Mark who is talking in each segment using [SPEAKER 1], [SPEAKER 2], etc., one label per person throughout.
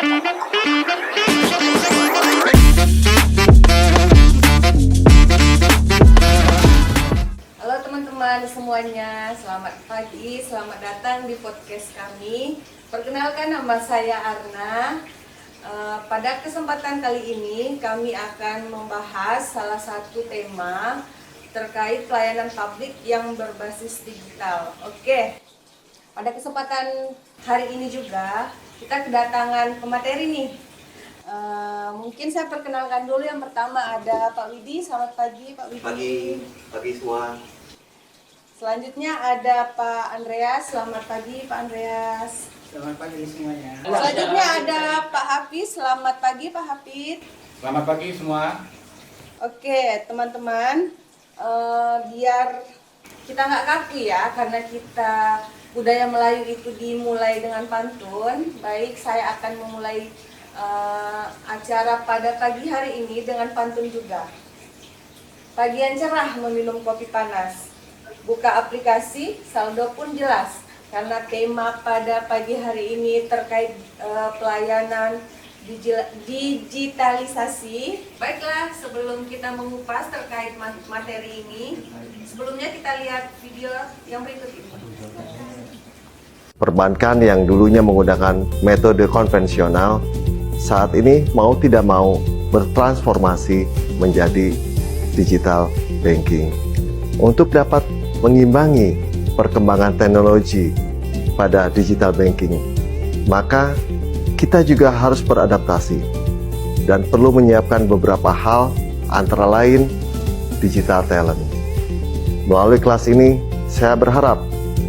[SPEAKER 1] Halo teman-teman semuanya, selamat pagi, selamat datang di podcast kami. Perkenalkan, nama saya Arna. Pada kesempatan kali ini kami akan membahas salah satu tema terkait pelayanan publik yang berbasis digital. Oke, pada kesempatan hari ini juga kita kedatangan pemateri nih. Mungkin saya perkenalkan dulu. Yang pertama ada Pak Widi. Selamat pagi Pak Widi.
[SPEAKER 2] Pagi semua.
[SPEAKER 1] Selanjutnya ada Pak Andreas. Selamat pagi Pak Andreas.
[SPEAKER 3] Selamat pagi semuanya.
[SPEAKER 1] Selanjutnya ada Pak Hafiz. Selamat pagi Pak Hafiz.
[SPEAKER 3] Selamat pagi semua.
[SPEAKER 1] Oke teman-teman, biar kita nggak kaku ya, karena kita budaya Melayu itu dimulai dengan pantun. Baik, saya akan memulai acara pada pagi hari ini dengan pantun juga. Pagi yang cerah meminum kopi panas, buka aplikasi saldo pun jelas. Karena tema pada pagi hari ini terkait pelayanan digitalisasi. Baiklah, sebelum kita mengupas terkait materi ini, sebelumnya kita lihat video yang berikut ini.
[SPEAKER 2] Perbankan yang dulunya menggunakan metode konvensional saat ini mau tidak mau bertransformasi menjadi digital banking. Untuk dapat mengimbangi perkembangan teknologi pada digital banking, maka kita juga harus beradaptasi dan perlu menyiapkan beberapa hal, antara lain digital talent. Melalui kelas ini, saya berharap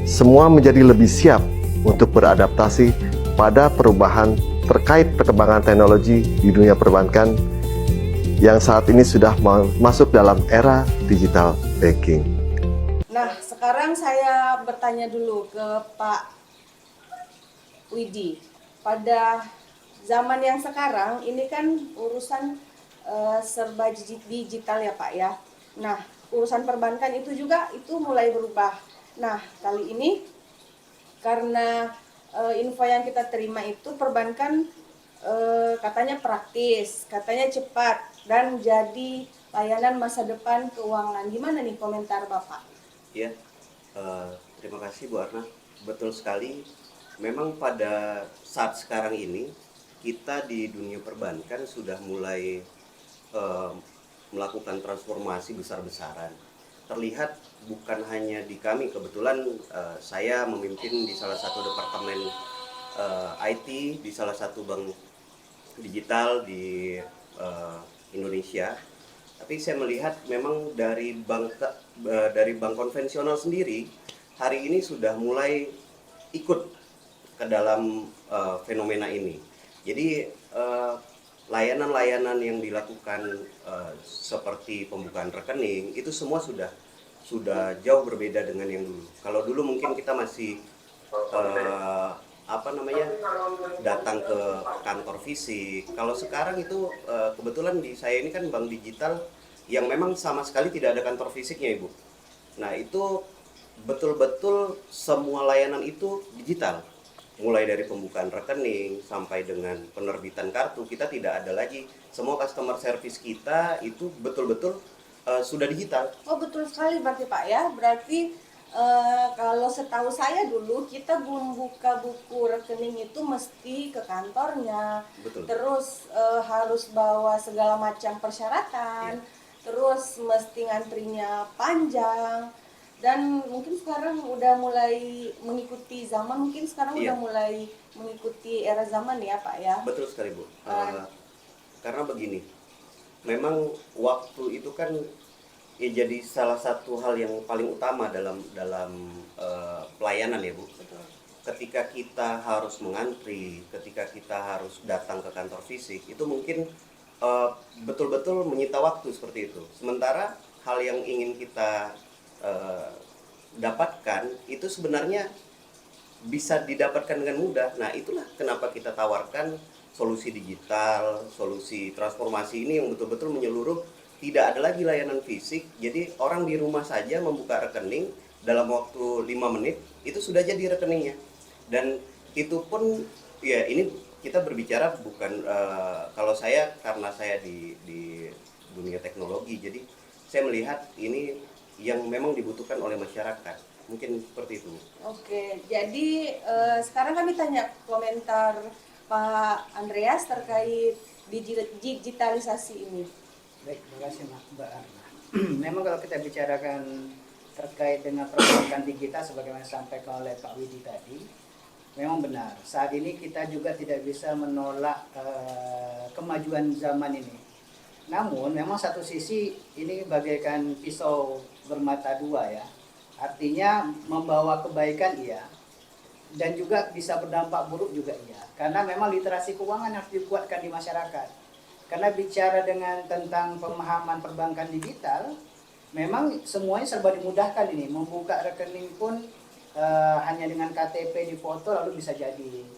[SPEAKER 2] semua menjadi lebih siap untuk beradaptasi pada perubahan terkait perkembangan teknologi di dunia perbankan yang saat ini sudah masuk dalam era digital banking.
[SPEAKER 1] Nah, sekarang saya bertanya dulu ke Pak Widi. Pada zaman yang sekarang ini kan urusan serba digital ya Pak ya. Nah, urusan perbankan itu juga mulai berubah. Nah, kali ini karena info yang kita terima itu perbankan katanya praktis, katanya cepat, dan jadi layanan masa depan keuangan. Gimana nih komentar Bapak?
[SPEAKER 4] Ya, terima kasih Bu Arna. Betul sekali. Memang pada saat sekarang ini kita di dunia perbankan sudah mulai melakukan transformasi besar-besaran. Terlihat bukan hanya di kami, kebetulan saya memimpin di salah satu departemen IT di salah satu bank digital di Indonesia. Tapi saya melihat memang dari bank konvensional sendiri hari ini sudah mulai ikut ke dalam fenomena ini. Jadi layanan-layanan yang dilakukan seperti pembukaan rekening itu semua sudah jauh berbeda dengan yang dulu. Kalau dulu mungkin kita masih datang ke kantor fisik. Kalau sekarang itu kebetulan di saya ini kan bank digital yang memang sama sekali tidak ada kantor fisiknya, Ibu. Nah, itu betul-betul semua layanan itu digital. Mulai dari pembukaan rekening sampai dengan penerbitan kartu, kita tidak ada lagi. Semua customer service kita itu betul-betul sudah digital.
[SPEAKER 1] Oh, betul sekali berarti Pak ya. Berarti kalau setahu saya dulu kita membuka buku rekening itu mesti ke kantornya.
[SPEAKER 4] Betul.
[SPEAKER 1] Terus harus bawa segala macam persyaratan.
[SPEAKER 4] Iya.
[SPEAKER 1] Terus mesti ngantrinya panjang. Dan mungkin sekarang udah mulai mengikuti zaman, mungkin sekarang
[SPEAKER 4] Iya.
[SPEAKER 1] udah mulai mengikuti era zaman ya Pak ya.
[SPEAKER 4] Betul sekali, Bu. Karena begini, memang waktu itu kan jadi salah satu hal yang paling utama dalam pelayanan ya, Bu.
[SPEAKER 1] Betul.
[SPEAKER 4] Ketika kita harus mengantri, ketika kita harus datang ke kantor fisik, itu mungkin betul-betul menyita waktu seperti itu. Sementara hal yang ingin kita dapatkan itu sebenarnya bisa didapatkan dengan mudah. Nah, itulah kenapa kita tawarkan solusi digital, solusi transformasi ini yang betul-betul menyeluruh. Tidak ada lagi layanan fisik. Jadi orang di rumah saja membuka rekening dalam waktu 5 menit itu sudah jadi rekeningnya. Dan itu pun ya ini kita berbicara bukan kalau saya karena saya di dunia teknologi, jadi saya melihat ini yang memang dibutuhkan oleh masyarakat. Mungkin seperti itu.
[SPEAKER 1] Oke, jadi sekarang kami tanya komentar Pak Andreas terkait digitalisasi ini.
[SPEAKER 3] Baik, terima kasih Mbak Arna. Memang kalau kita bicarakan terkait dengan perbankan digital sebagaimana disampaikan oleh Pak Widi tadi, memang benar. Saat ini kita juga tidak bisa menolak kemajuan zaman ini. Namun memang satu sisi ini bagaikan pisau bermata dua ya. Artinya membawa kebaikan iya, dan juga bisa berdampak buruk juga iya. Karena memang literasi keuangan harus dikuatkan di masyarakat. Karena bicara dengan tentang pemahaman perbankan digital, memang semuanya serba dimudahkan ini. Membuka rekening pun hanya dengan KTP difoto lalu bisa jadi.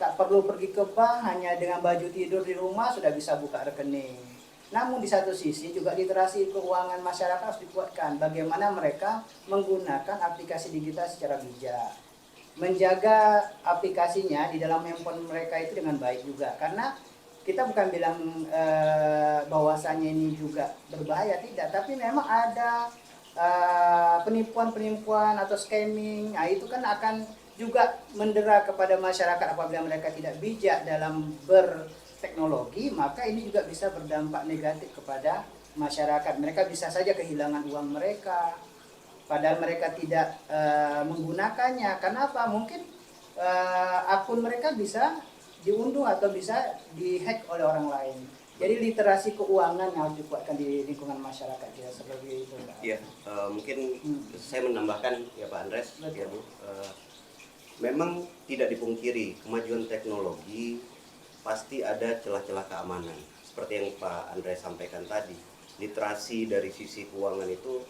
[SPEAKER 3] Tak perlu pergi ke bank, hanya dengan baju tidur di rumah sudah bisa buka rekening. Namun di satu sisi juga literasi keuangan masyarakat harus dikuatkan. Bagaimana mereka menggunakan aplikasi digital secara bijak. Menjaga aplikasinya di dalam handphone mereka itu dengan baik juga. Karena kita bukan bilang bahwasannya ini juga berbahaya, tidak. Tapi memang ada penipuan-penipuan atau scamming. Nah, itu kan akan juga mendera kepada masyarakat apabila mereka tidak bijak dalam berteknologi, maka ini juga bisa berdampak negatif kepada masyarakat. Mereka bisa saja kehilangan uang mereka, padahal mereka tidak menggunakannya. Kenapa? Mungkin akun mereka bisa diunduh atau bisa dihack oleh orang lain. Jadi literasi keuangan yang harus dikuatkan di lingkungan masyarakat ya, seperti itu.
[SPEAKER 4] Iya, mungkin saya menambahkan ya Pak Andres, ya Bu. Memang tidak dipungkiri kemajuan teknologi pasti ada celah-celah keamanan. Seperti yang Pak Andres sampaikan tadi, literasi dari sisi keuangan itu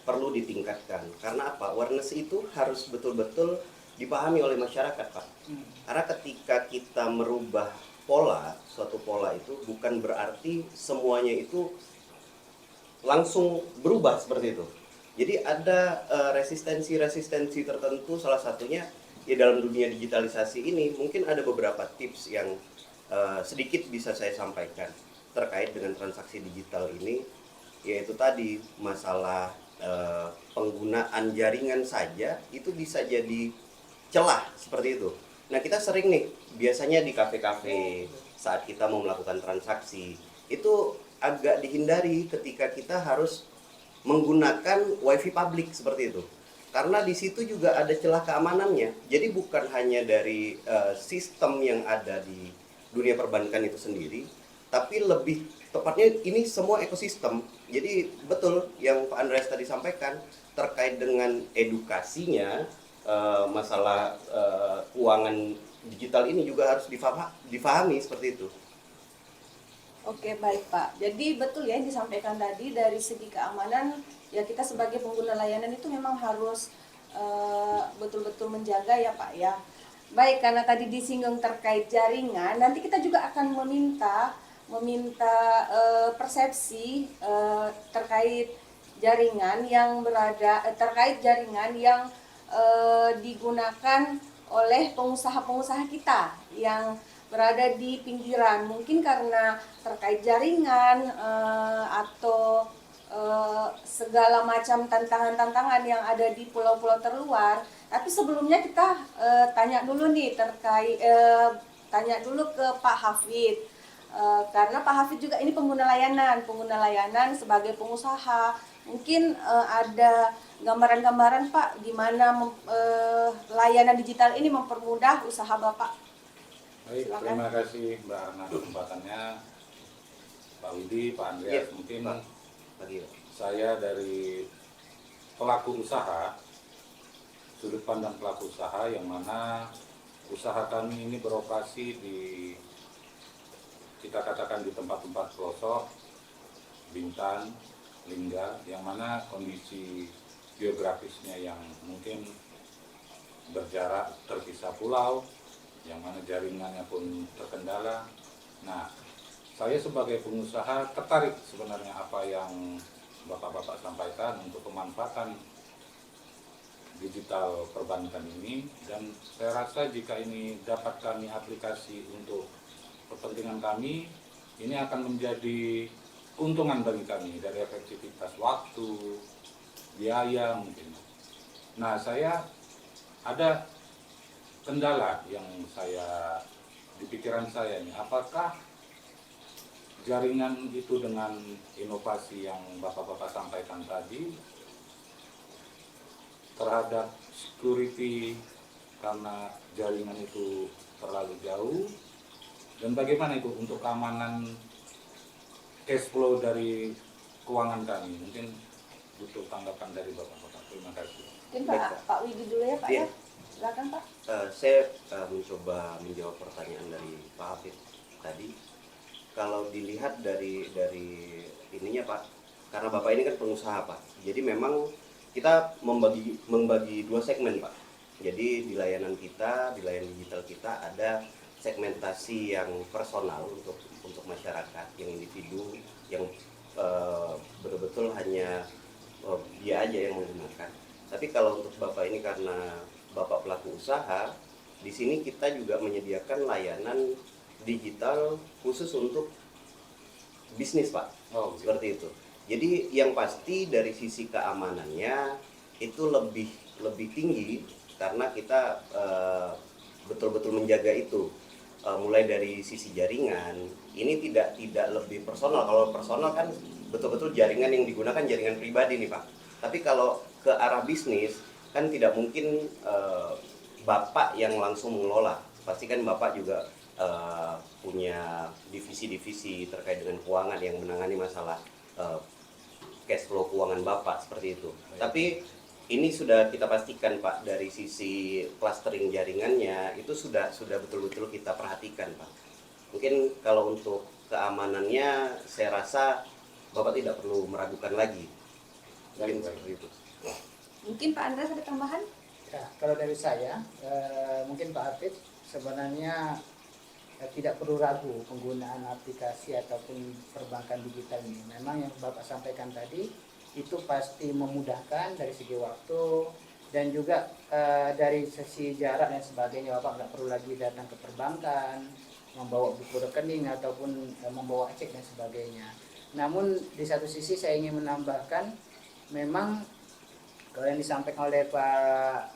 [SPEAKER 4] perlu ditingkatkan. Karena apa? Awareness itu harus betul-betul dipahami oleh masyarakat, Pak. Karena ketika kita merubah pola, suatu pola itu bukan berarti semuanya itu langsung berubah seperti itu. Jadi ada resistensi-resistensi tertentu, salah satunya ya dalam dunia digitalisasi ini mungkin ada beberapa tips yang sedikit bisa saya sampaikan terkait dengan transaksi digital ini, yaitu tadi masalah penggunaan jaringan saja itu bisa jadi celah seperti itu. Nah, kita sering nih biasanya di kafe-kafe saat kita mau melakukan transaksi itu agak dihindari ketika kita harus menggunakan wifi publik seperti itu. Karena di situ juga ada celah keamanannya. Jadi bukan hanya dari sistem yang ada di dunia perbankan itu sendiri, tapi lebih tepatnya ini semua ekosistem. Jadi betul yang Pak Andreas tadi sampaikan terkait dengan edukasinya, masalah keuangan digital ini juga harus difahami seperti itu.
[SPEAKER 1] Oke, baik Pak. Jadi betul ya yang disampaikan tadi dari segi keamanan, ya kita sebagai pengguna layanan itu memang harus betul-betul menjaga ya Pak ya. Baik, karena tadi disinggung terkait jaringan, nanti kita juga akan meminta persepsi terkait jaringan yang digunakan oleh pengusaha-pengusaha kita yang berada di pinggiran, mungkin karena terkait jaringan atau segala macam tantangan-tantangan yang ada di pulau-pulau terluar. Tapi sebelumnya kita tanya dulu nih tanya dulu ke Pak Hafid, karena Pak Hafid juga ini pengguna layanan sebagai pengusaha. Mungkin ada gambaran-gambaran Pak di mana layanan digital ini mempermudah usaha Bapak.
[SPEAKER 5] Baik,
[SPEAKER 1] Silakan.
[SPEAKER 5] terima kasih Mbak Arna kesempatannya. Pak Widi, Pak Andreas,
[SPEAKER 4] Ya,
[SPEAKER 5] mungkin
[SPEAKER 4] Pak.
[SPEAKER 5] Saya dari pelaku usaha, sudut pandang pelaku usaha yang mana usaha kami ini beroperasi di, kita katakan di tempat-tempat pelosok, Bintan, Lingga, yang mana kondisi geografisnya yang mungkin berjarak terpisah pulau, yang mana jaringannya pun terkendala. Nah, saya sebagai pengusaha tertarik sebenarnya apa yang Bapak-Bapak sampaikan untuk pemanfaatan digital perbankan ini, dan saya rasa jika ini dapat kami aplikasi untuk kepentingan kami, ini akan menjadi keuntungan bagi kami dari efektivitas waktu, biaya mungkin. Nah, saya ada kendala yang saya di pikiran saya ini, apakah jaringan itu dengan inovasi yang Bapak-Bapak sampaikan tadi terhadap security karena jaringan itu terlalu jauh, dan bagaimana itu untuk keamanan cash flow dari keuangan kami? Mungkin butuh tanggapan dari Bapak-Bapak. Terima kasih.
[SPEAKER 1] Mungkin
[SPEAKER 4] Baik,
[SPEAKER 1] Pak, Pak Widi dulu ya Pak
[SPEAKER 4] Iya.
[SPEAKER 1] ya. Silakan Pak.
[SPEAKER 4] Saya mencoba menjawab pertanyaan dari Pak Hafid tadi. Kalau dilihat dari ininya Pak, karena Bapak ini kan pengusaha Pak, jadi memang kita membagi dua segmen Pak. Jadi di layanan kita, di layanan digital kita ada segmentasi yang personal untuk masyarakat, yang individu, yang betul-betul hanya dia aja yang menggunakan. Tapi kalau untuk Bapak ini karena Bapak pelaku usaha, di sini kita juga menyediakan layanan digital khusus untuk bisnis Pak.
[SPEAKER 5] Oh, gitu.
[SPEAKER 4] Seperti itu. Jadi yang pasti dari sisi keamanannya itu lebih tinggi karena kita betul-betul menjaga itu. Mulai dari sisi jaringan, ini tidak lebih personal. Kalau personal kan betul-betul jaringan yang digunakan jaringan pribadi nih Pak. Tapi kalau ke arah bisnis kan tidak mungkin Bapak yang langsung mengelola. Pasti kan Bapak juga punya divisi-divisi terkait dengan keuangan yang menangani masalah cash flow keuangan Bapak seperti itu. Tapi ini sudah kita pastikan Pak, dari sisi clustering jaringannya itu sudah betul-betul kita perhatikan Pak. Mungkin kalau untuk keamanannya saya rasa Bapak tidak perlu meragukan lagi. Mungkin seperti itu.
[SPEAKER 1] Mungkin Pak Andreas ada tambahan?
[SPEAKER 3] Ya, kalau dari saya, mungkin Pak Hafid sebenarnya tidak perlu ragu penggunaan aplikasi ataupun perbankan digital ini. Memang yang Bapak sampaikan tadi itu pasti memudahkan dari segi waktu dan juga dari sisi jarak dan sebagainya. Bapak nggak perlu lagi datang ke perbankan, membawa buku rekening ataupun membawa cek dan sebagainya. Namun di satu sisi saya ingin menambahkan, memang kalau yang disampaikan oleh Pak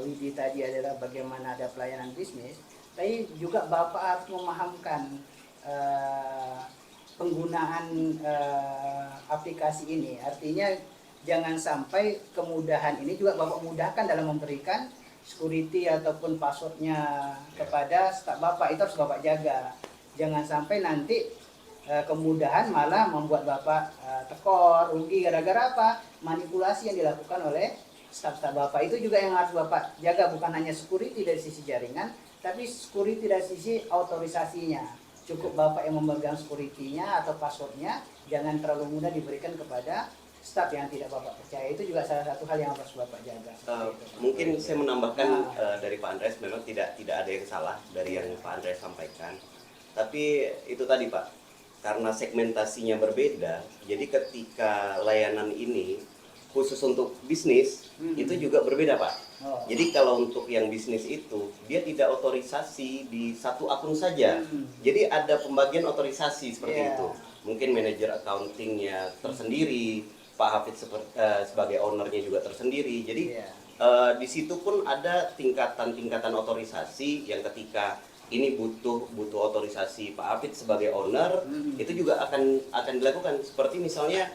[SPEAKER 3] Widi tadi adalah bagaimana ada pelayanan bisnis, tapi juga Bapak harus memahamkan penggunaan aplikasi ini. Artinya jangan sampai kemudahan ini juga Bapak mudahkan dalam memberikan security ataupun passwordnya kepada staf Bapak. Itu harus Bapak jaga. Jangan sampai nanti kemudahan malah membuat Bapak tekor, rugi gara-gara apa? Manipulasi yang dilakukan oleh staf-staf Bapak. Itu juga yang harus Bapak jaga, bukan hanya security dari sisi jaringan, tapi security dari sisi autorisasinya. Cukup Bapak yang memegang security-nya atau password-nya, jangan terlalu mudah diberikan kepada staf yang tidak Bapak percaya. Itu juga salah satu hal yang harus Bapak jaga.
[SPEAKER 4] Mungkin saya menambahkan dari Pak Andreas, memang tidak ada yang salah dari yang Pak Andreas sampaikan. Tapi itu tadi Pak, karena segmentasinya berbeda, jadi ketika layanan ini khusus untuk bisnis, itu juga berbeda Pak. Jadi kalau untuk yang bisnis itu, dia tidak otorisasi di satu akun saja. Jadi ada pembagian otorisasi seperti itu. Mungkin manajer accountingnya tersendiri, Pak Hafid sebagai ownernya juga tersendiri. Jadi di situ pun ada tingkatan otorisasi yang ketika ini butuh otorisasi Pak Hafid sebagai owner, itu juga akan dilakukan. Seperti misalnya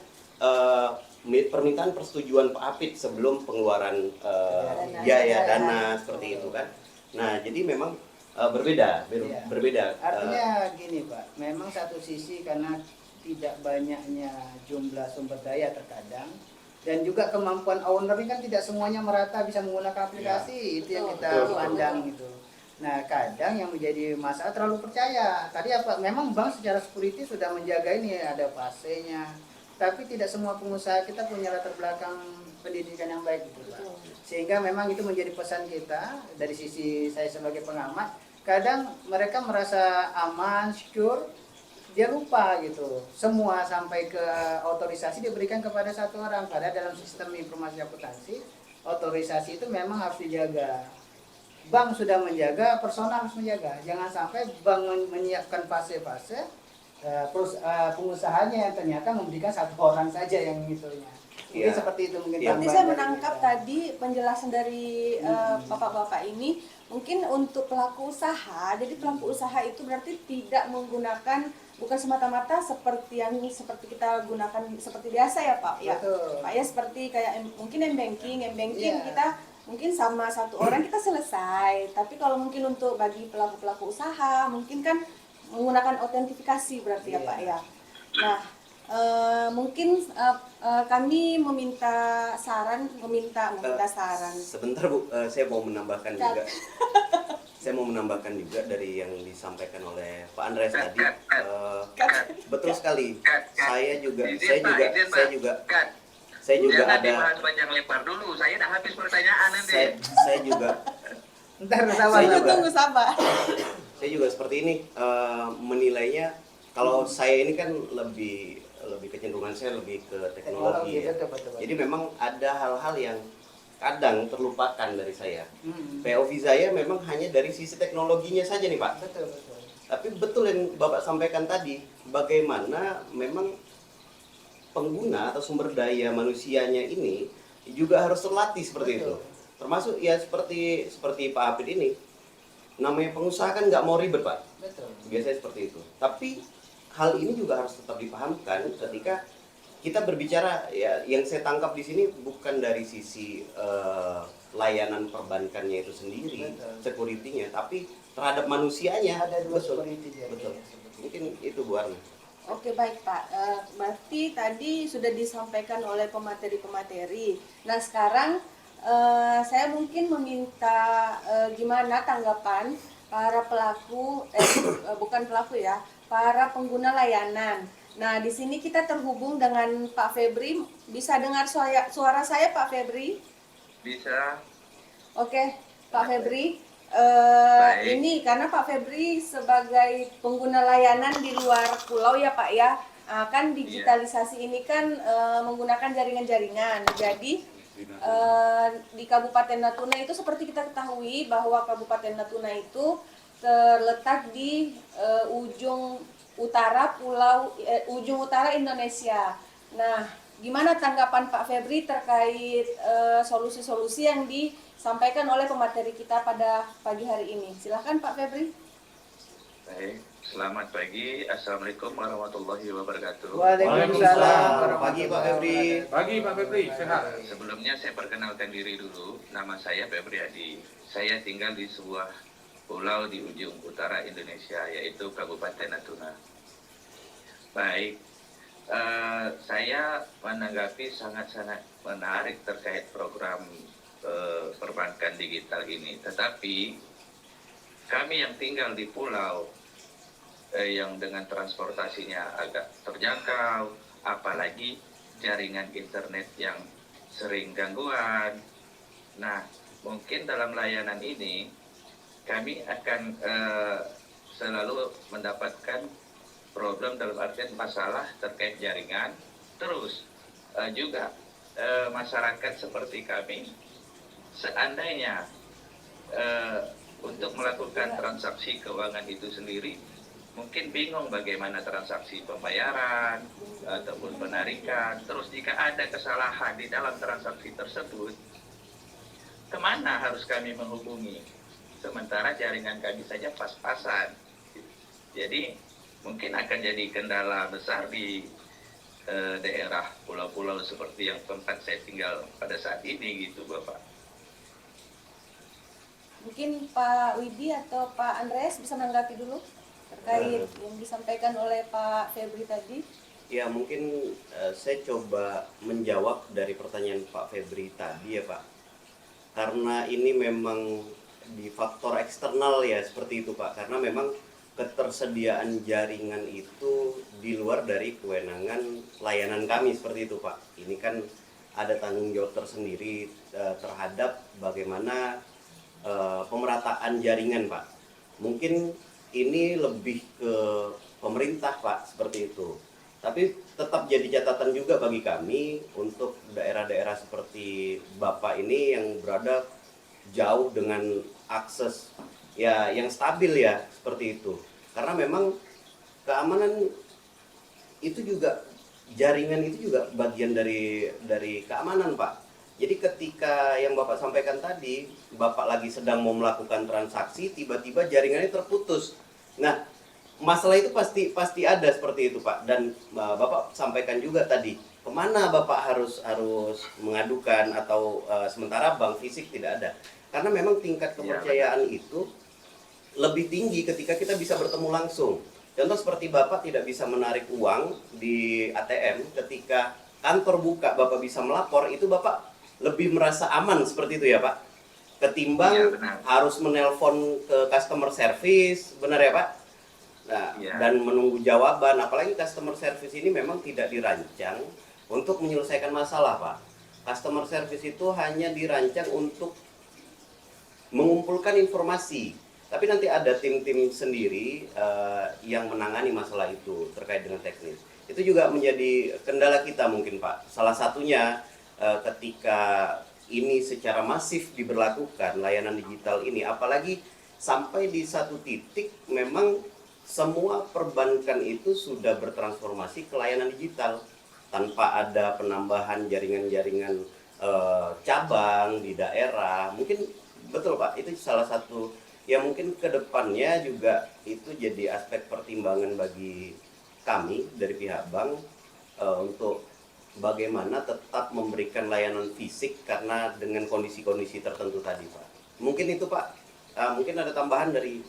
[SPEAKER 4] permintaan persetujuan Pak Hafid sebelum pengeluaran biaya dana seperti itu kan. Nah, jadi memang berbeda.
[SPEAKER 3] Artinya gini Pak, memang satu sisi karena tidak banyaknya jumlah sumber daya terkadang, dan juga kemampuan owner ini kan tidak semuanya merata bisa menggunakan aplikasi. Itu yang kita pandang itu. Nah, kadang yang menjadi masalah terlalu percaya. Tadi apa? Memang bank secara security sudah menjaga ini, ada fasenya. Tapi tidak semua pengusaha kita punya latar belakang pendidikan yang baik gitu, Pak. Sehingga memang itu menjadi pesan kita dari sisi saya sebagai pengamat. Kadang mereka merasa aman, secure, dia lupa gitu. Semua sampai ke otorisasi diberikan kepada satu orang. Padahal dalam sistem informasi akuntansi otorisasi itu memang harus dijaga. Bank sudah menjaga, personal harus menjaga. Jangan sampai bank menyiapkan fase-fase, pengusahanya yang ternyata memberikan satu orang saja yang itunya. Mungkin
[SPEAKER 4] Iya.
[SPEAKER 3] seperti itu mungkin.
[SPEAKER 4] Iya.
[SPEAKER 1] Berarti
[SPEAKER 3] tambahan
[SPEAKER 1] saya
[SPEAKER 3] dari
[SPEAKER 1] menangkap
[SPEAKER 3] kita.
[SPEAKER 1] tadi penjelasan dari bapak-bapak ini, mungkin untuk pelaku usaha, jadi pelaku usaha itu berarti tidak menggunakan, bukan semata-mata seperti seperti kita gunakan seperti biasa ya Pak ya.
[SPEAKER 3] Betul.
[SPEAKER 1] Pak ya, seperti kayak mungkin m-banking
[SPEAKER 3] Iya.
[SPEAKER 1] kita mungkin sama satu orang kita selesai. Tapi kalau mungkin untuk bagi pelaku-pelaku usaha mungkin kan menggunakan autentifikasi berarti ya
[SPEAKER 3] Iya.
[SPEAKER 1] Pak ya. Nah, mungkin kami meminta saran.
[SPEAKER 4] Sebentar Bu, saya mau menambahkan juga. Saya mau menambahkan juga dari yang disampaikan oleh Pak Andreas tadi. Betul sekali. Saya juga
[SPEAKER 6] Jangan
[SPEAKER 4] ada.
[SPEAKER 6] dibahas panjang lebar dulu. Saya udah habis pertanyaan nanti.
[SPEAKER 4] Saya juga.
[SPEAKER 3] Ntar sabar.
[SPEAKER 4] Saya juga.
[SPEAKER 1] Tunggu sabar.
[SPEAKER 4] Saya juga seperti ini menilainya. Kalau saya ini kan lebih kecenderungan saya lebih ke teknologi ya.
[SPEAKER 3] Betul.
[SPEAKER 4] Jadi memang ada hal-hal yang kadang terlupakan dari saya.
[SPEAKER 3] Hmm.
[SPEAKER 4] POV saya memang hanya dari sisi teknologinya saja nih Pak.
[SPEAKER 3] Betul.
[SPEAKER 4] Tapi betul yang Bapak sampaikan tadi, bagaimana memang pengguna atau sumber daya manusianya ini juga harus terlatih seperti itu.
[SPEAKER 3] Betul.
[SPEAKER 4] Termasuk ya seperti Pak Hafid ini, namanya pengusaha kan nggak mau ribet Pak.
[SPEAKER 3] Betul.
[SPEAKER 4] Biasanya seperti itu. Tapi hal ini juga harus tetap dipahamkan ketika kita berbicara, ya yang saya tangkap di sini bukan dari sisi layanan perbankannya itu sendiri,
[SPEAKER 3] Betul.
[SPEAKER 4] security-nya, tapi terhadap manusianya.
[SPEAKER 3] Ada dua
[SPEAKER 4] Betul.
[SPEAKER 3] security dia.
[SPEAKER 4] Betul. Mungkin itu Bu Arna.
[SPEAKER 1] Oke, baik Pak. Berarti tadi sudah disampaikan oleh pemateri-pemateri. Nah, sekarang saya mungkin meminta gimana tanggapan para pelaku, bukan pelaku ya, para pengguna layanan. Nah, di sini kita terhubung dengan Pak Febri. Bisa dengar suara saya, Pak Febri?
[SPEAKER 6] Bisa.
[SPEAKER 1] Oke, Pak Febri.
[SPEAKER 6] Baik.
[SPEAKER 1] Ini karena Pak Febri sebagai pengguna layanan di luar pulau ya Pak ya, kan digitalisasi ini kan menggunakan jaringan-jaringan. Jadi di Kabupaten Natuna itu seperti kita ketahui bahwa Kabupaten Natuna itu terletak di ujung utara Indonesia. Nah, gimana tanggapan Pak Febri terkait solusi-solusi yang disampaikan oleh pemateri kita pada pagi hari ini? Silahkan Pak Febri.
[SPEAKER 6] Baik. Selamat pagi. Assalamualaikum warahmatullahi wabarakatuh.
[SPEAKER 3] Waalaikumsalam.
[SPEAKER 4] Pagi Pak Febri.
[SPEAKER 5] Pagi Pak Febri, sehat.
[SPEAKER 6] Sebelumnya saya perkenalkan diri dulu. Nama saya Febri Adi. Saya tinggal di sebuah pulau di ujung utara Indonesia, yaitu Kabupaten Natuna. Baik. Saya menanggapi sangat-sangat menarik terkait program perbankan digital ini. Tetapi kami yang tinggal di pulau yang dengan transportasinya agak terjangkau, apalagi jaringan internet yang sering gangguan. Nah, mungkin dalam layanan ini kami akan selalu mendapatkan problem dalam artian masalah terkait jaringan. Terus juga masyarakat seperti kami, seandainya untuk melakukan transaksi keuangan itu sendiri, mungkin bingung bagaimana transaksi pembayaran ataupun penarikan. Terus jika ada kesalahan di dalam transaksi tersebut, kemana harus kami menghubungi? Sementara jaringan kami saja pas-pasan. Jadi mungkin akan jadi kendala besar di daerah pulau-pulau seperti yang tempat saya tinggal pada saat ini gitu Bapak.
[SPEAKER 1] Mungkin Pak Widi atau Pak Andreas bisa menanggapi dulu terkait yang disampaikan oleh Pak Febri tadi.
[SPEAKER 4] Ya mungkin saya coba menjawab dari pertanyaan Pak Febri tadi ya Pak. Karena ini memang di faktor eksternal ya seperti itu Pak. Karena memang ketersediaan jaringan itu di luar dari kewenangan layanan kami seperti itu Pak. Ini kan ada tanggung jawab tersendiri terhadap bagaimana pemerataan jaringan Pak. Mungkin ini lebih ke pemerintah Pak seperti itu. Tapi tetap jadi catatan juga bagi kami untuk daerah-daerah seperti Bapak ini yang berada jauh dengan akses ya yang stabil ya seperti itu. Karena memang keamanan itu juga, jaringan itu juga bagian dari keamanan, Pak. Jadi ketika yang Bapak sampaikan tadi, Bapak lagi sedang mau melakukan transaksi, tiba-tiba jaringannya terputus. Nah, masalah itu pasti ada seperti itu, Pak. Dan Bapak sampaikan juga tadi, kemana Bapak harus mengadukan atau sementara bank fisik tidak ada. Karena memang tingkat kepercayaan itu lebih tinggi ketika kita bisa bertemu langsung. Contoh seperti Bapak tidak bisa menarik uang di ATM, ketika kantor buka Bapak bisa melapor, itu Bapak lebih merasa aman seperti itu ya Pak? Ketimbang harus menelpon ke customer service, benar ya Pak? Nah, dan menunggu jawaban, apalagi customer service ini memang tidak dirancang untuk menyelesaikan masalah Pak. Customer service itu hanya dirancang untuk mengumpulkan informasi. Tapi nanti ada tim-tim sendiri yang menangani masalah itu terkait dengan teknis. Itu juga menjadi kendala kita mungkin Pak. Salah satunya ketika ini secara masif diberlakukan layanan digital ini, apalagi sampai di satu titik memang semua perbankan itu sudah bertransformasi ke layanan digital tanpa ada penambahan jaringan-jaringan cabang di daerah. Mungkin betul Pak, itu salah satu yang mungkin kedepannya juga itu jadi aspek pertimbangan bagi kami dari pihak bank untuk bagaimana tetap memberikan layanan fisik karena dengan kondisi-kondisi tertentu tadi Pak. Mungkin itu Pak, mungkin ada tambahan dari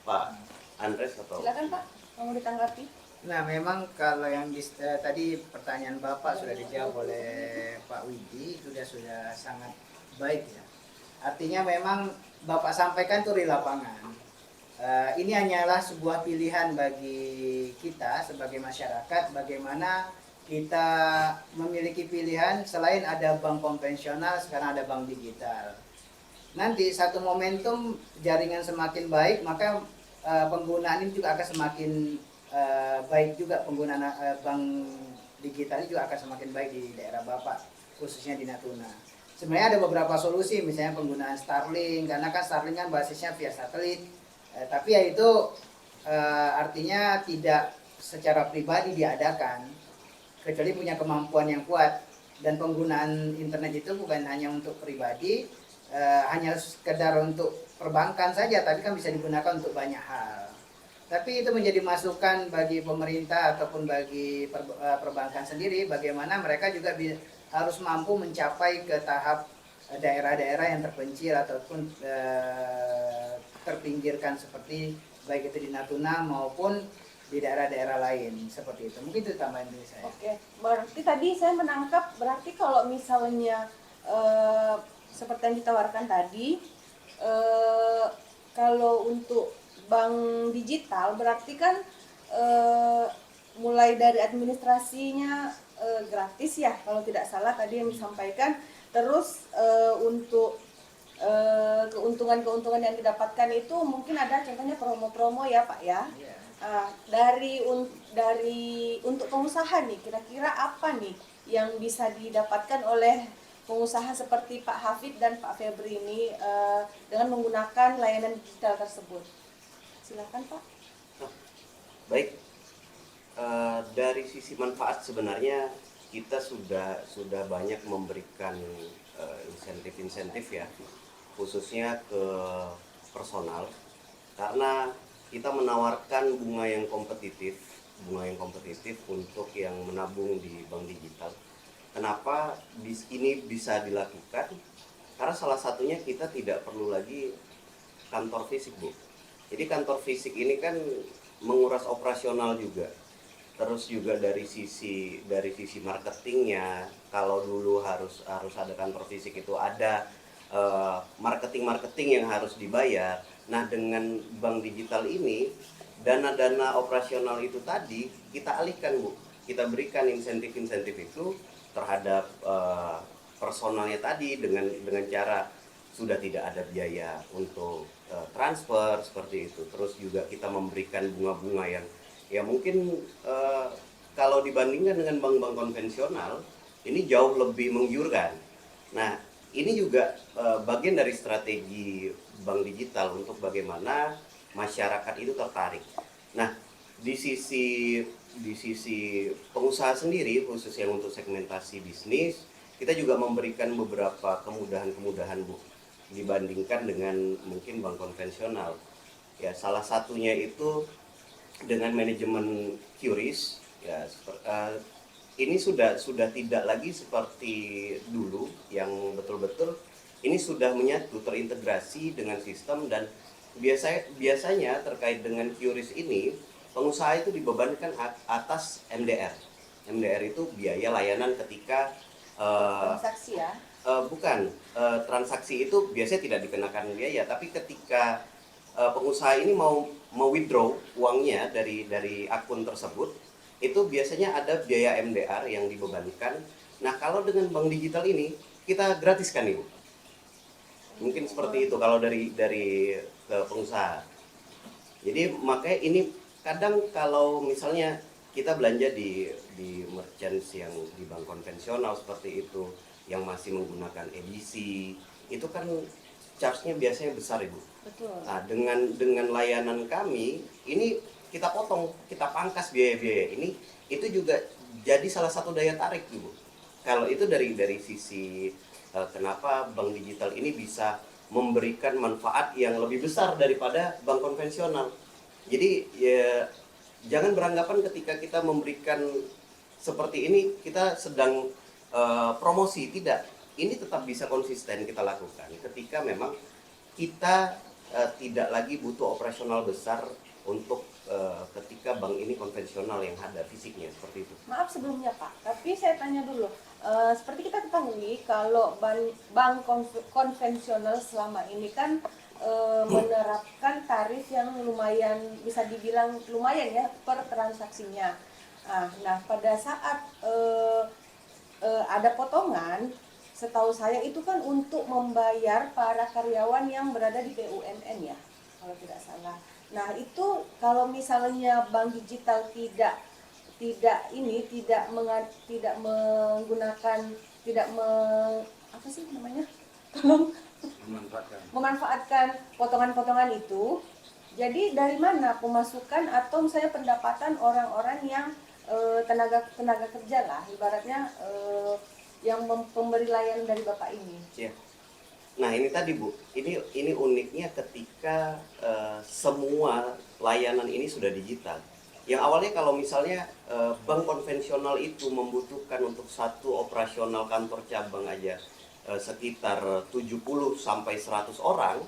[SPEAKER 4] Pak Andres atau?
[SPEAKER 1] Silakan Pak, mau ditanggapi?
[SPEAKER 3] Nah, memang kalau yang tadi pertanyaan Bapak sudah dijawab oleh Pak Widi, sudah sangat baik ya. Artinya memang Bapak sampaikan itu di lapangan. Ini hanyalah sebuah pilihan bagi kita sebagai masyarakat, bagaimana kita memiliki pilihan selain ada bank konvensional, sekarang ada bank digital. Nanti satu momentum jaringan semakin baik, maka penggunaan ini juga akan semakin baik juga, penggunaan bank digital ini juga akan semakin baik di daerah Bapak, khususnya di Natuna. Sebenarnya ada beberapa solusi, misalnya penggunaan Starlink, karena kan Starlink kan basisnya via satelit, tapi ya itu artinya tidak secara pribadi diadakan, kecuali punya kemampuan yang kuat. Dan penggunaan internet itu bukan hanya untuk pribadi, hanya sekedar untuk perbankan saja, tapi kan bisa digunakan untuk banyak hal. Tapi itu menjadi masukan bagi pemerintah ataupun bagi perbankan sendiri, bagaimana mereka juga harus mampu mencapai ke tahap daerah-daerah yang terpencil ataupun terpinggirkan, seperti baik itu di Natuna maupun di daerah-daerah lain, seperti itu. Mungkin itu tambahan dari saya.
[SPEAKER 1] Oke, berarti tadi saya menangkap, berarti kalau misalnya seperti yang ditawarkan tadi, kalau untuk bank digital berarti kan mulai dari administrasinya gratis ya, kalau tidak salah tadi yang disampaikan. Terus untuk keuntungan-keuntungan yang didapatkan itu mungkin ada contohnya promo-promo ya Pak ya. Dari untuk pengusaha nih, kira-kira apa nih yang bisa didapatkan oleh pengusaha seperti Pak Hafid dan Pak Febri ini dengan menggunakan layanan digital tersebut? Silakan Pak.
[SPEAKER 4] Baik, dari sisi manfaat sebenarnya kita sudah banyak memberikan insentif-insentif ya, khususnya ke personal, karena kita menawarkan bunga yang kompetitif untuk yang menabung di bank digital. Kenapa ini bisa dilakukan? Karena salah satunya kita tidak perlu lagi kantor fisik, Bu. Jadi kantor fisik ini kan menguras operasional juga. Terus juga dari sisi marketingnya, kalau dulu harus ada kantor fisik itu ada marketing yang harus dibayar. Nah, dengan bank digital ini, dana-dana operasional itu tadi kita alihkan, Bu. Kita berikan insentif-insentif itu terhadap personalnya tadi dengan cara sudah tidak ada biaya untuk transfer seperti itu. Terus juga kita memberikan bunga-bunga yang ya mungkin kalau dibandingkan dengan bank-bank konvensional, ini jauh lebih menggiurkan. Nah, ini juga bagian dari strategi bank digital untuk bagaimana masyarakat itu tertarik. Nah, di sisi pengusaha sendiri, khususnya untuk segmentasi bisnis, kita juga memberikan beberapa kemudahan-kemudahan, Bu, dibandingkan dengan mungkin bank konvensional. Ya, salah satunya itu dengan manajemen QRIS, ya, ini sudah tidak lagi seperti dulu yang betul-betul ini sudah menyatu, terintegrasi dengan sistem. Dan biasanya terkait dengan QRIS ini, pengusaha itu dibebankan atas MDR. MDR itu biaya layanan ketika
[SPEAKER 1] Transaksi ya.
[SPEAKER 4] bukan, transaksi itu biasanya tidak dikenakan biaya, tapi ketika pengusaha ini mau withdraw uangnya dari akun tersebut, itu biasanya ada biaya MDR yang dibebankan. Nah, kalau dengan bank digital ini kita gratiskan, Ibu. Mungkin seperti itu kalau dari pengusaha. Jadi makanya ini kadang kalau misalnya kita belanja di merchants yang di bank konvensional seperti itu, yang masih menggunakan edisi, itu kan charge-nya biasanya besar, Ibu.
[SPEAKER 1] Betul.
[SPEAKER 4] Nah, dengan layanan kami ini kita potong, kita pangkas biaya-biaya ini, itu juga jadi salah satu daya tarik, Ibu. Kalau itu dari sisi kenapa bank digital ini bisa memberikan manfaat yang lebih besar daripada bank konvensional. Jadi ya, jangan beranggapan ketika kita memberikan seperti ini kita sedang promosi, tidak. Ini tetap bisa konsisten kita lakukan ketika memang kita tidak lagi butuh operasional besar untuk ketika bank ini konvensional yang ada fisiknya, seperti itu.
[SPEAKER 1] Maaf sebelumnya Pak, tapi saya tanya dulu. Seperti kita ketahui kalau bank konvensional selama ini kan menerapkan tarif yang lumayan, bisa dibilang lumayan ya per transaksinya. Nah pada saat ada potongan, setahu saya itu kan untuk membayar para karyawan yang berada di BUMN ya, kalau tidak salah. Nah itu kalau misalnya bank digital tidak memanfaatkan potongan-potongan itu, jadi dari mana pemasukan atau misalnya pendapatan orang-orang yang tenaga kerja lah ibaratnya yang pemberi layanan dari Bapak ini.
[SPEAKER 4] Ya. Nah, ini tadi, Bu, ini uniknya ketika semua layanan ini sudah digital. Yang awalnya kalau misalnya bank konvensional itu membutuhkan untuk satu operasional kantor cabang aja sekitar 70 sampai 100 orang.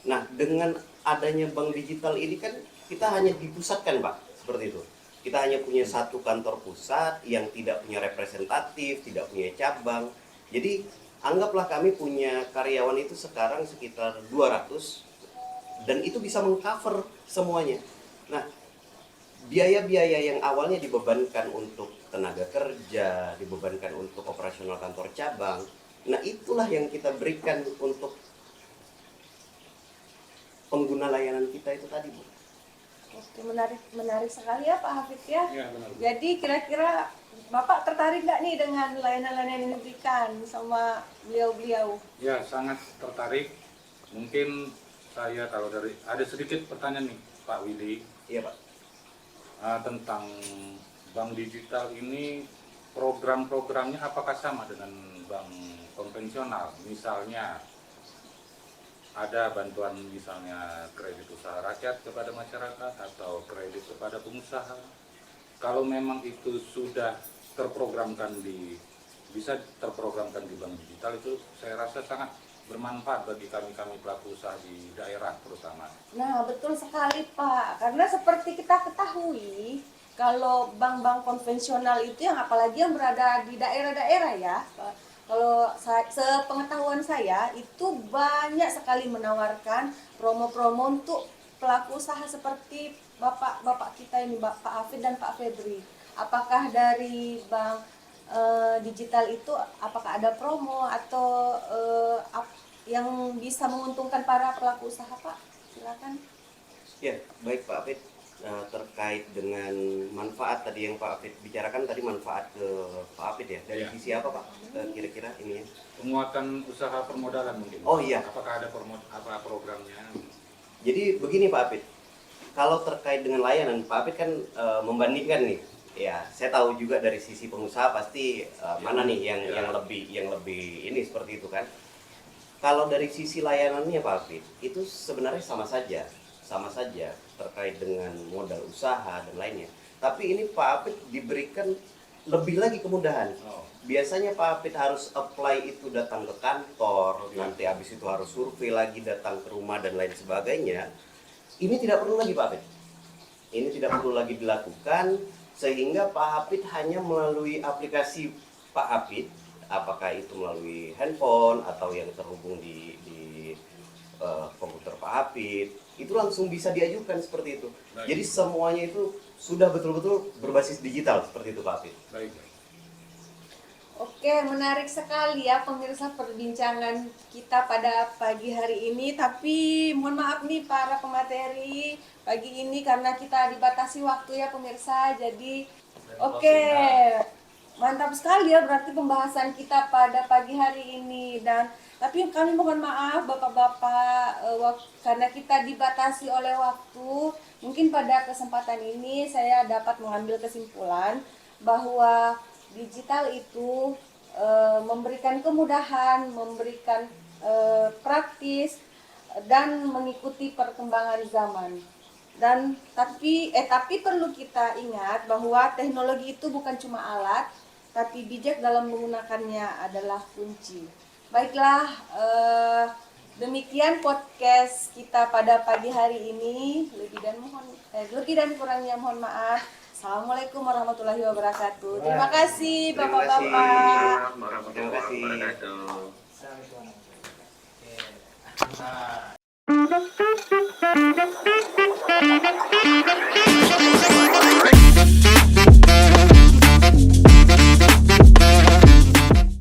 [SPEAKER 4] Nah, dengan adanya bank digital ini kan kita hanya dipusatkan, Pak, seperti itu. Kita hanya punya satu kantor pusat yang tidak punya representatif, tidak punya cabang. Jadi anggaplah kami punya karyawan itu sekarang sekitar 200 dan itu bisa mengcover semuanya. Nah, biaya-biaya yang awalnya dibebankan untuk tenaga kerja, dibebankan untuk operasional kantor cabang, nah itulah yang kita berikan untuk pengguna layanan kita itu tadi, Bu.
[SPEAKER 1] Oke, menarik sekali ya Pak Hafid ya.
[SPEAKER 5] Ya, benar.
[SPEAKER 1] Jadi kira-kira Bapak tertarik nggak nih dengan layanan-layanan yang diberikan sama beliau-beliau?
[SPEAKER 5] Ya, sangat tertarik. Mungkin saya kalau ada sedikit pertanyaan nih Pak Willy.
[SPEAKER 4] Iya, Pak.
[SPEAKER 5] Tentang bank digital ini, program-programnya apakah sama dengan bank konvensional? Misalnya ada bantuan misalnya kredit usaha rakyat kepada masyarakat atau kredit kepada pengusaha. Kalau memang itu sudah bisa terprogramkan di bank digital, itu saya rasa sangat bermanfaat bagi kami pelaku usaha di daerah terutama.
[SPEAKER 1] Nah betul sekali Pak, karena seperti kita ketahui kalau bank-bank konvensional itu yang apalagi yang berada di daerah-daerah ya, kalau sepengetahuan saya itu banyak sekali menawarkan promo-promo untuk pelaku usaha seperti bapak kita ini, Pak Hafid dan Pak Febri. Apakah dari bank digital itu apakah ada promo atau yang bisa menguntungkan para pelaku usaha, Pak? Silakan.
[SPEAKER 4] Ya, baik Pak Hafid. terkait dengan manfaat tadi yang Pak Apit bicarakan tadi, manfaat ke Pak Apit ya, dari
[SPEAKER 5] Iya.
[SPEAKER 4] sisi apa Pak kira-kira ini ya?
[SPEAKER 5] Penguatan usaha permodalan mungkin.
[SPEAKER 4] Oh iya.
[SPEAKER 5] Apakah ada programnya?
[SPEAKER 4] Jadi begini Pak Apit, kalau terkait dengan layanan Pak Apit kan membandingkan nih, ya saya tahu juga dari sisi pengusaha pasti mana nih yang lebih ini seperti itu kan. Kalau dari sisi layanannya Pak Apit itu sebenarnya sama saja terkait dengan modal usaha dan lainnya. Tapi ini Pak Apit diberikan lebih lagi kemudahan.
[SPEAKER 5] Oh.
[SPEAKER 4] Biasanya Pak Apit harus apply itu datang ke kantor, nanti habis itu harus survei lagi, datang ke rumah dan lain sebagainya. Ini tidak perlu lagi Pak Apit. Ini tidak perlu lagi dilakukan, sehingga Pak Apit hanya melalui aplikasi Pak Apit, apakah itu melalui handphone atau yang terhubung di komputer Pak Apit, itu langsung bisa diajukan seperti itu.
[SPEAKER 5] Baik.
[SPEAKER 4] Jadi semuanya itu sudah betul-betul berbasis digital seperti itu Pak Apit.
[SPEAKER 5] Baik.
[SPEAKER 1] Oke, menarik sekali ya pemirsa perbincangan kita pada pagi hari ini. Tapi mohon maaf nih para pemateri pagi ini karena kita dibatasi waktu ya pemirsa. Jadi oke, mantap sekali ya berarti pembahasan kita pada pagi hari ini. Dan tapi kami mohon maaf bapak-bapak karena kita dibatasi oleh waktu. Mungkin pada kesempatan ini saya dapat mengambil kesimpulan bahwa digital itu memberikan kemudahan, memberikan praktis dan mengikuti perkembangan zaman. Dan tapi perlu kita ingat bahwa teknologi itu bukan cuma alat, tapi bijak dalam menggunakannya adalah kunci. Baiklah, demikian podcast kita pada pagi hari ini. Lebih dan kurangnya mohon maaf. Assalamualaikum warahmatullahi wabarakatuh. Terima kasih bapak-bapak.
[SPEAKER 6] Waalaikumsalam warahmatullahi wabarakatuh.
[SPEAKER 3] Oke.